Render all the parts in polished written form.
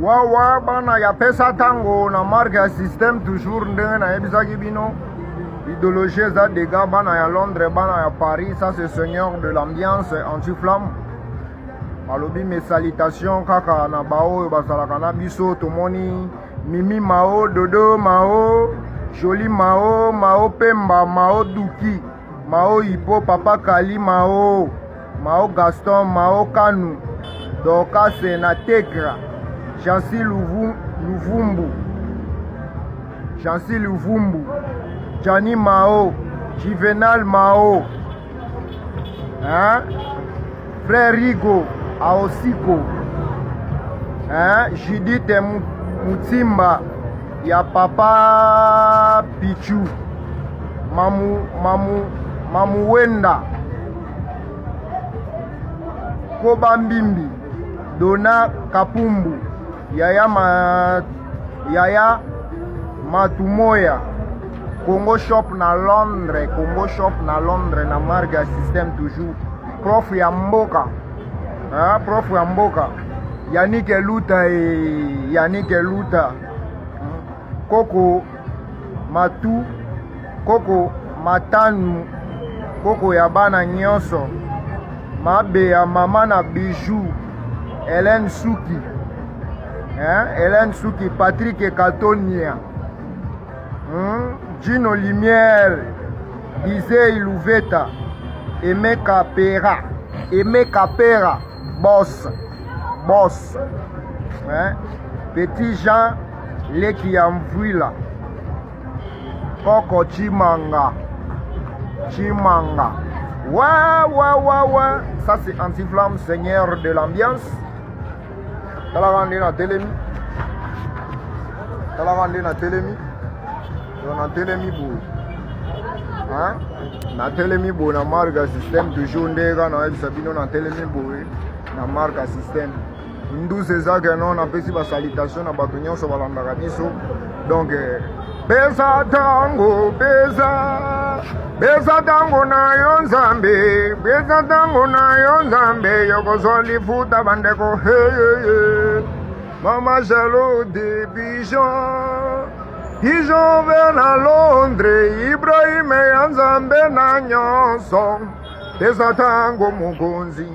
Wawa bana ya Pesa Tango na marque ya système toujours ndenge na yebisaki bino. Idéologie za dégâts bana ya Londres bana ya Paris, ça c'est seigneur de l'ambiance anti-flamme. Alobi mes salutations kaka na bao basalaka na biso tomoni Mimi Mao, Dodo Mao, Joli Mao, Mao Pemba, Mao Duki, Mao Hippo, Papa Kali Mao, Mao Gaston, Mao Kanu, Doka Senatekra, Chancy Luvumbu, Chancy Luvumbu, Johnny Mao, Juvenal Mao, hein? Frère Rigo, Aosiko, hein? Judith Mutimba, ya Papa Pichu, Mamu Wenda, Koba Mbimbi, Dona Kapumbu, Yaya Matumoya, Congo Shop na Londres, na marga système toujours. Prof ya Mboka, hein? Prof ya Mboka, Yannick Luta, Koko Matu, Koko Matanu, Koko Yabana Nyonso, Mabe ya Mama na Bijou, Hélène Souki, hein? Hélène Souki, Patrick Katonia, Gino Limière, Isei Louveta, Aimé Capera, Boss, hein? Petit Jean Leki Amvuila, Koko Chimanga, ouais, ça c'est anti-flamme, seigneur de l'ambiance. T'as la rendue na Télémi, na Télémi pour, hein? Na Télémi pour na marque système toujours ndega na Sabino na Télémi pour na marque système. Nous c'est ça que non on appelle si salutation na bato nyonso balandaka biso. Donc Pesa Tango, Pesa Tango na NZAMBE, Pesa Tango na NZAMBE, yoko soli futa bandeko, hey. Mama jalo de Pigeon vers na Londres, IBRAHIM NZAMBE na NIONSO, Pesa Tango Mogonzi,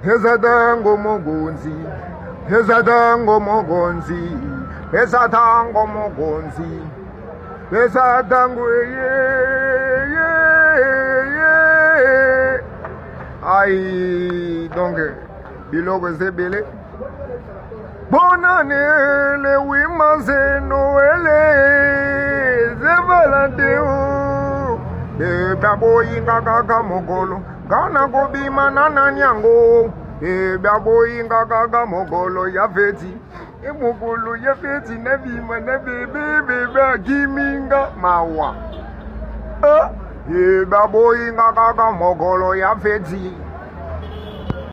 Pesa Tango Mogonzi, Pesa Tango Mogonzi, Pesa Tango Mogonzi, Pesa Tango Aïe, donc, biloko zebele. Bonne année, le 8 mars, Noël, c'est Valentin. De babo inga gaga mogolo, gana gobi manana nyango. De babo inga gaga mogolo ya feti. E mogolo ya feti na bima na bebe giminga mawa. De babo inga gaga mogolo ya feti.